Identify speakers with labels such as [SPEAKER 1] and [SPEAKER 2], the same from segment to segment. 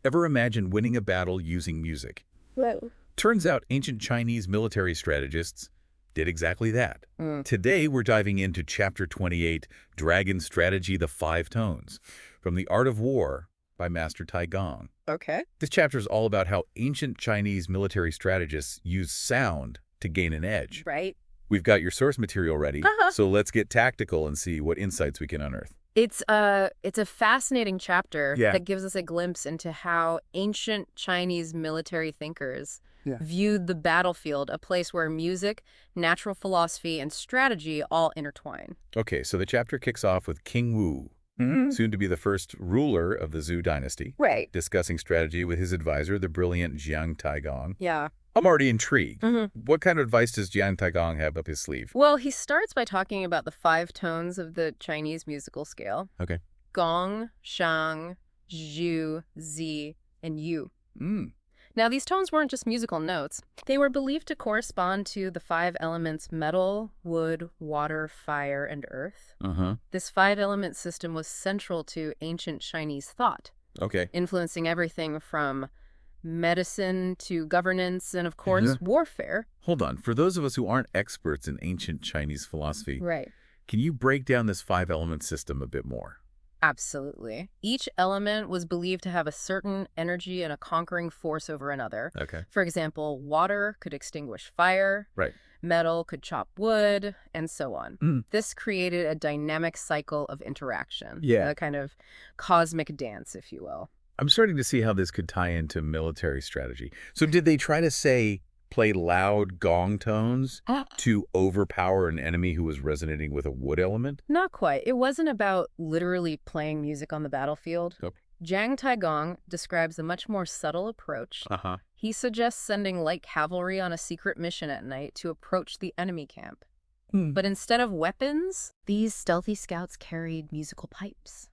[SPEAKER 1] Ever imagine winning a battle using music?
[SPEAKER 2] Whoa.
[SPEAKER 1] Turns out ancient Chinese military strategists did exactly that.
[SPEAKER 2] Mm.
[SPEAKER 1] Today, we're diving into Chapter 28, Dragon Strategy, the Five Tones, from The Art of War by Master Taigong.
[SPEAKER 2] Okay.
[SPEAKER 1] This chapter is all about how ancient Chinese military strategists use sound to gain an edge.
[SPEAKER 2] Right.
[SPEAKER 1] We've got your source material ready,
[SPEAKER 2] Uh-huh.
[SPEAKER 1] so let's get tactical and see what insights we can unearth.
[SPEAKER 2] It's a fascinating chapter
[SPEAKER 1] Yeah.
[SPEAKER 2] that gives us a glimpse into how ancient Chinese military thinkers
[SPEAKER 1] Yeah.
[SPEAKER 2] viewed the battlefield, a place where music, natural philosophy, and strategy all intertwine.
[SPEAKER 1] Okay, so the chapter kicks off with King Wu, soon to be the first ruler of the Zhou dynasty,
[SPEAKER 2] Right.
[SPEAKER 1] discussing strategy with his advisor, the brilliant Jiang Taigong.
[SPEAKER 2] Yeah.
[SPEAKER 1] I'm already intrigued.
[SPEAKER 2] Mhm.
[SPEAKER 1] What kind of advice does Jiang Taigong have up his sleeve?
[SPEAKER 2] Well, he starts by talking about the five tones of the Chinese musical scale.
[SPEAKER 1] Okay.
[SPEAKER 2] Gong, shang, zhu, zi, and yu.
[SPEAKER 1] Mm.
[SPEAKER 2] Now, these tones weren't just musical notes. They were believed to correspond to the five elements metal, wood, water, fire, and earth.
[SPEAKER 1] Uh-huh.
[SPEAKER 2] This five-element system was central to ancient Chinese thought,
[SPEAKER 1] Okay.
[SPEAKER 2] influencing everything from medicine to governance and, of course, warfare.
[SPEAKER 1] Hold on. For those of us who aren't experts in ancient Chinese philosophy,
[SPEAKER 2] Right.
[SPEAKER 1] can you break down this five-element system a bit more?
[SPEAKER 2] Absolutely. Each element was believed to have a certain energy and a conquering force over another.
[SPEAKER 1] Okay.
[SPEAKER 2] For example, water could extinguish fire,
[SPEAKER 1] Right.
[SPEAKER 2] metal could chop wood, and so on.
[SPEAKER 1] Mm.
[SPEAKER 2] This created a dynamic cycle of interaction,
[SPEAKER 1] Yeah.
[SPEAKER 2] a kind of cosmic dance, if you will.
[SPEAKER 1] I'm starting to see how this could tie into military strategy. So did they try to play loud gong tones to overpower an enemy who was resonating with a wood element?
[SPEAKER 2] Not quite. It wasn't about literally playing music on the battlefield.
[SPEAKER 1] Nope.
[SPEAKER 2] Jiang Taigong describes a much more subtle approach.
[SPEAKER 1] Uh-huh.
[SPEAKER 2] He suggests sending light cavalry on a secret mission at night to approach the enemy camp.
[SPEAKER 1] Hmm.
[SPEAKER 2] But instead of weapons, these stealthy scouts carried musical pipes.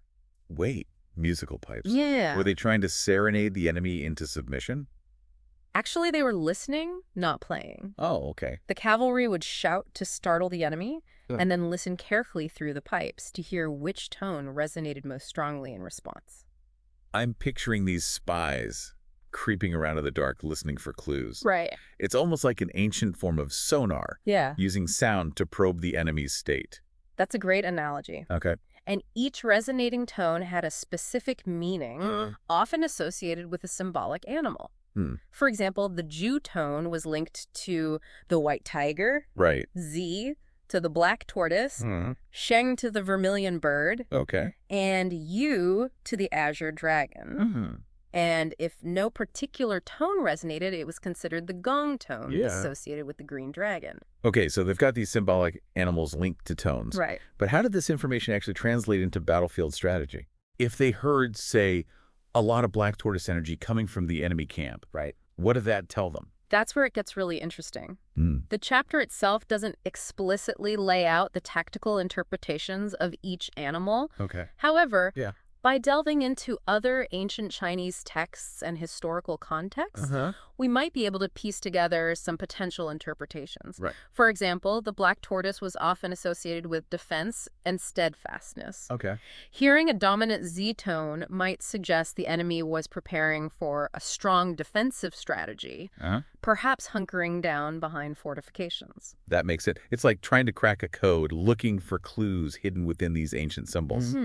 [SPEAKER 1] Wait, musical pipes?
[SPEAKER 2] Yeah.
[SPEAKER 1] Were they trying to serenade the enemy into submission?
[SPEAKER 2] Actually, they were listening, not playing.
[SPEAKER 1] Oh, okay.
[SPEAKER 2] The cavalry would shout to startle the enemy,
[SPEAKER 1] Ugh.
[SPEAKER 2] and then listen carefully through the pipes to hear which tone resonated most strongly in response.
[SPEAKER 1] I'm picturing these spies creeping around in the dark listening for clues.
[SPEAKER 2] Right.
[SPEAKER 1] It's almost like an ancient form of sonar,
[SPEAKER 2] Yeah.
[SPEAKER 1] using sound to probe the enemy's state.
[SPEAKER 2] That's a great analogy.
[SPEAKER 1] Okay.
[SPEAKER 2] And each resonating tone had a specific meaning, often associated with a symbolic animal. For example, the Zhu tone was linked to the white tiger,
[SPEAKER 1] Right.
[SPEAKER 2] Zi to the black tortoise, Sheng to the vermilion bird,
[SPEAKER 1] Okay.
[SPEAKER 2] and Yu to the azure dragon. And if no particular tone resonated, it was considered the gong tone associated with the green dragon.
[SPEAKER 1] Okay, so they've got these symbolic animals linked to tones.
[SPEAKER 2] Right.
[SPEAKER 1] But how did this information actually translate into battlefield strategy? If they heard, say, a lot of black tortoise energy coming from the enemy camp,
[SPEAKER 2] Right.
[SPEAKER 1] what did that tell them?
[SPEAKER 2] That's where it gets really interesting. The chapter itself doesn't explicitly lay out the tactical interpretations of each animal.
[SPEAKER 1] Okay.
[SPEAKER 2] However,
[SPEAKER 1] Yeah.
[SPEAKER 2] by delving into other ancient Chinese texts and historical contexts, we might be able to piece together some potential interpretations.
[SPEAKER 1] Right.
[SPEAKER 2] For example, the black tortoise was often associated with defense and steadfastness.
[SPEAKER 1] Okay.
[SPEAKER 2] Hearing a dominant Z tone might suggest the enemy was preparing for a strong defensive strategy, perhaps hunkering down behind fortifications.
[SPEAKER 1] That makes it. It's like trying to crack a code, looking for clues hidden within these ancient symbols.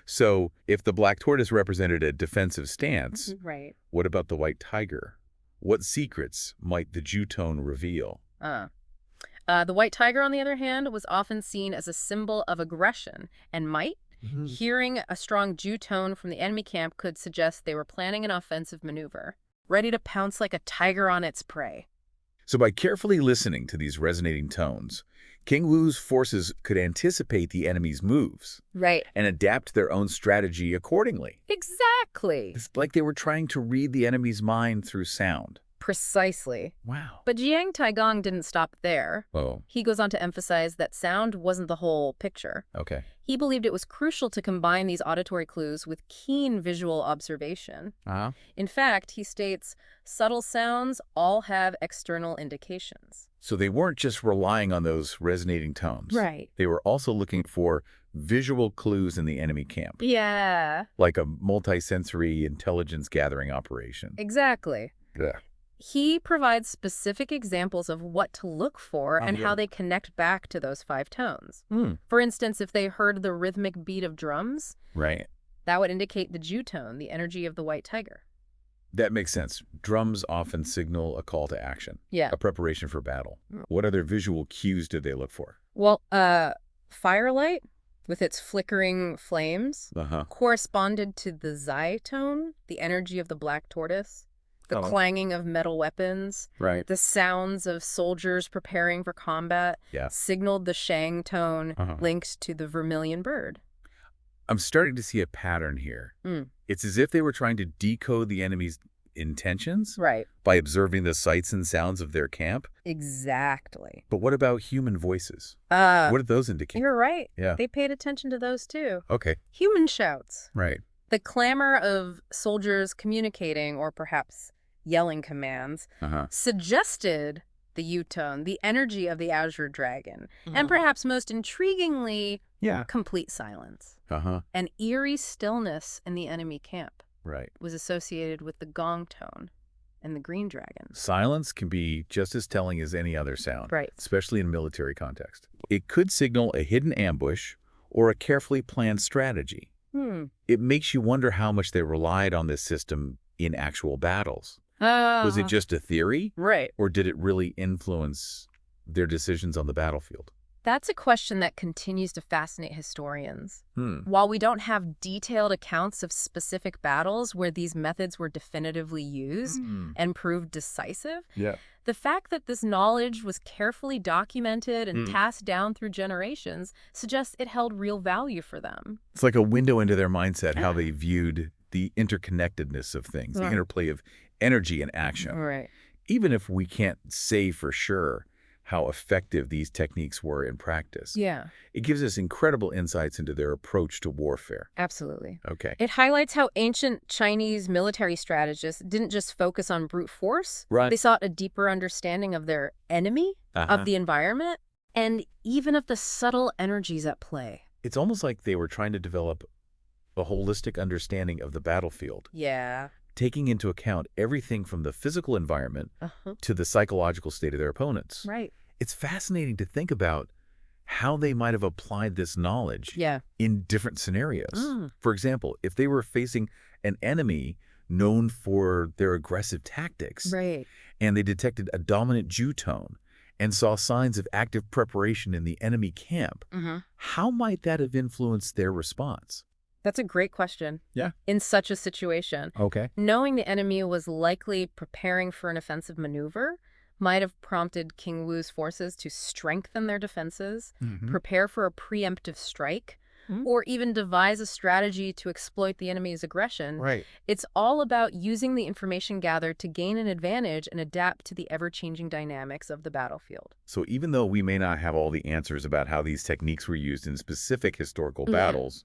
[SPEAKER 1] So if the black tortoise represented a defensive stance,
[SPEAKER 2] Right.
[SPEAKER 1] what about the white tiger? What secrets might the Zhu tone reveal?
[SPEAKER 2] The white tiger, on the other hand, was often seen as a symbol of aggression and might. Hearing a strong Zhu tone from the enemy camp could suggest they were planning an offensive maneuver, ready to pounce like a tiger on its prey.
[SPEAKER 1] So by carefully listening to these resonating tones, King Wu's forces could anticipate the enemy's moves
[SPEAKER 2] Right.
[SPEAKER 1] and adapt their own strategy accordingly.
[SPEAKER 2] Exactly.
[SPEAKER 1] It's like they were trying to read the enemy's mind through sound.
[SPEAKER 2] Precisely.
[SPEAKER 1] Wow.
[SPEAKER 2] But Jiang Taigong didn't stop there.
[SPEAKER 1] Oh,
[SPEAKER 2] He goes on to emphasize that sound wasn't the whole picture.
[SPEAKER 1] okay.
[SPEAKER 2] He believed it was crucial to combine these auditory clues with keen visual observation. In fact, he states, subtle sounds all have external indications.
[SPEAKER 1] So they weren't just relying on those resonating tones.
[SPEAKER 2] Right.
[SPEAKER 1] They were also looking for visual clues in the enemy camp,
[SPEAKER 2] Yeah,
[SPEAKER 1] like a multisensory intelligence gathering operation.
[SPEAKER 2] exactly.
[SPEAKER 1] Yeah.
[SPEAKER 2] He provides specific examples of what to look for and how they connect back to those 5 tones. For instance, if they heard the rhythmic beat of drums,
[SPEAKER 1] Right.
[SPEAKER 2] that would indicate the Jew tone, the energy of the white tiger.
[SPEAKER 1] That makes sense. Drums often signal a call to action,
[SPEAKER 2] Yeah.
[SPEAKER 1] a preparation for battle. What other visual cues did they look for?
[SPEAKER 2] Well, firelight, with its flickering flames, corresponded to the Zai tone, the energy of the black tortoise, the clanging of metal weapons,
[SPEAKER 1] Right.
[SPEAKER 2] the sounds of soldiers preparing for combat, signaled the Shang tone linked to the vermilion bird.
[SPEAKER 1] I'm starting to see a pattern here. It's as if they were trying to decode the enemy's intentions by observing the sights and sounds of their camp.
[SPEAKER 2] Exactly.
[SPEAKER 1] But what about human voices? What did those indicate?
[SPEAKER 2] You're right.
[SPEAKER 1] Yeah.
[SPEAKER 2] They paid attention to those too.
[SPEAKER 1] Okay.
[SPEAKER 2] Human shouts.
[SPEAKER 1] Right.
[SPEAKER 2] The clamor of soldiers communicating or perhaps yelling commands suggested the U-tone, the energy of the azure dragon, and perhaps most intriguingly, complete silence. An eerie stillness in the enemy camp was associated with the gong tone and the green dragon.
[SPEAKER 1] Silence can be just as telling as any other sound,
[SPEAKER 2] Right.
[SPEAKER 1] especially in military context. It could signal a hidden ambush or a carefully planned strategy. It makes you wonder how much they relied on this system in actual battles. Was it just a theory?
[SPEAKER 2] Right.
[SPEAKER 1] Or did it really influence their decisions on the battlefield?
[SPEAKER 2] That's a question that continues to fascinate historians. While we don't have detailed accounts of specific battles where these methods were definitively used and proved decisive, the fact that this knowledge was carefully documented and passed down through generations suggests it held real value for them.
[SPEAKER 1] It's like a window into their mindset, how they viewed the interconnectedness of things, the interplay of energy and action.
[SPEAKER 2] Right.
[SPEAKER 1] Even if we can't say for sure how effective these techniques were in practice.
[SPEAKER 2] Yeah.
[SPEAKER 1] It gives us incredible insights into their approach to warfare.
[SPEAKER 2] Absolutely.
[SPEAKER 1] Okay.
[SPEAKER 2] It highlights how ancient Chinese military strategists didn't just focus on brute force.
[SPEAKER 1] Right.
[SPEAKER 2] They sought a deeper understanding of their enemy, of the environment, and even of the subtle energies at play.
[SPEAKER 1] It's almost like they were trying to develop a holistic understanding of the battlefield.
[SPEAKER 2] Yeah.
[SPEAKER 1] Taking into account everything from the physical environment to the psychological state of their opponents.
[SPEAKER 2] Right.
[SPEAKER 1] It's fascinating to think about how they might have applied this knowledge in different scenarios. For example, if they were facing an enemy known for their aggressive tactics, and they detected a dominant Jew tone and saw signs of active preparation in the enemy camp, how might that have influenced their response?
[SPEAKER 2] That's a great question.
[SPEAKER 1] Yeah.
[SPEAKER 2] In such a situation,
[SPEAKER 1] Okay.
[SPEAKER 2] knowing the enemy was likely preparing for an offensive maneuver might have prompted King Wu's forces to strengthen their defenses, prepare for a preemptive strike, or even devise a strategy to exploit the enemy's aggression.
[SPEAKER 1] Right.
[SPEAKER 2] It's all about using the information gathered to gain an advantage and adapt to the ever-changing dynamics of the battlefield.
[SPEAKER 1] So even though we may not have all the answers about how these techniques were used in specific historical battles,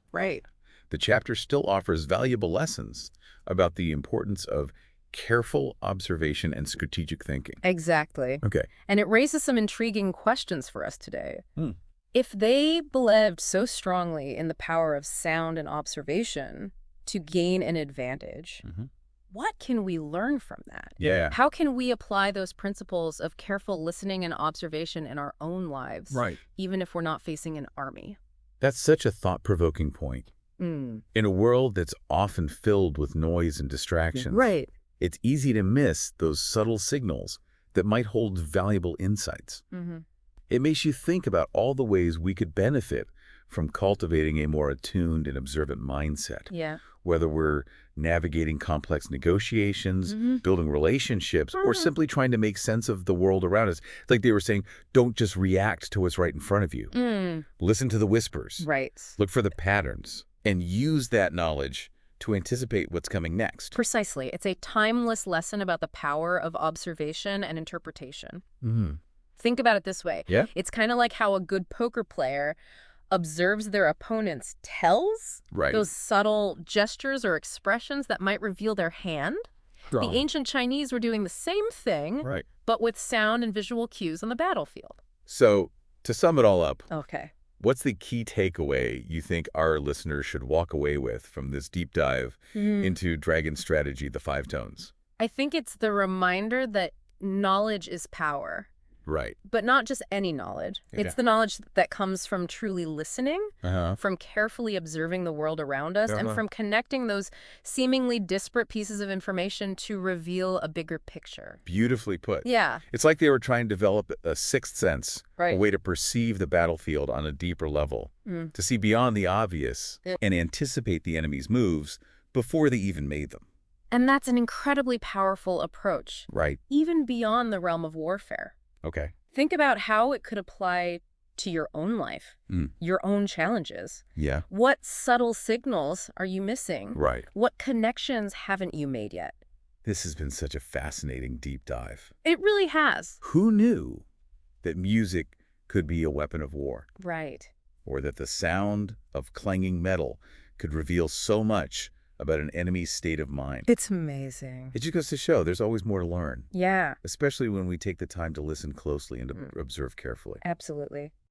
[SPEAKER 1] the chapter still offers valuable lessons about the importance of careful observation and strategic thinking.
[SPEAKER 2] Exactly.
[SPEAKER 1] Okay.
[SPEAKER 2] And it raises some intriguing questions for us today. If they believed so strongly in the power of sound and observation to gain an advantage, what can we learn from that?
[SPEAKER 1] Yeah.
[SPEAKER 2] How can we apply those principles of careful listening and observation in our own lives, even if we're not facing an army?
[SPEAKER 1] That's such a thought-provoking point. In a world that's often filled with noise and distractions, it's easy to miss those subtle signals that might hold valuable insights. It makes you think about all the ways we could benefit from cultivating a more attuned and observant mindset. Whether we're navigating complex negotiations, building relationships, or simply trying to make sense of the world around us. It's like they were saying, don't just react to what's right in front of you. Listen to the whispers. Look for the patterns and use that knowledge to anticipate what's coming next.
[SPEAKER 2] Precisely. It's a timeless lesson about the power of observation and interpretation. Think about it this way. It's kind of like how a good poker player observes their opponent's tells, those subtle gestures or expressions that might reveal their hand. The ancient Chinese were doing the same thing, but with sound and visual cues on the battlefield.
[SPEAKER 1] So, to sum it all up, What's the key takeaway you think our listeners should walk away with from this deep dive into Dragon Strategy, the Five Tones?
[SPEAKER 2] I think it's the reminder that knowledge is power.
[SPEAKER 1] Right.
[SPEAKER 2] But not just any knowledge. It's the knowledge that comes from truly listening, from carefully observing the world around us, and from connecting those seemingly disparate pieces of information to reveal a bigger picture.
[SPEAKER 1] Beautifully put.
[SPEAKER 2] Yeah.
[SPEAKER 1] It's like they were trying to develop a sixth sense,
[SPEAKER 2] right.
[SPEAKER 1] a way to perceive the battlefield on a deeper level, to see beyond the obvious and anticipate the enemy's moves before they even made them.
[SPEAKER 2] And that's an incredibly powerful approach.
[SPEAKER 1] Right.
[SPEAKER 2] Even beyond the realm of warfare.
[SPEAKER 1] Okay.
[SPEAKER 2] Think about how it could apply to your own life, your own challenges.
[SPEAKER 1] Yeah.
[SPEAKER 2] What subtle signals are you missing?
[SPEAKER 1] Right.
[SPEAKER 2] What connections haven't you made yet?
[SPEAKER 1] This has been such a fascinating deep dive.
[SPEAKER 2] It really has.
[SPEAKER 1] Who knew that music could be a weapon of war?
[SPEAKER 2] Right.
[SPEAKER 1] Or that the sound of clanging metal could reveal so much about an enemy's state of mind?
[SPEAKER 2] It's amazing.
[SPEAKER 1] It just goes to show there's always more to learn.
[SPEAKER 2] Yeah.
[SPEAKER 1] Especially when we take the time to listen closely and to observe carefully.
[SPEAKER 2] Absolutely.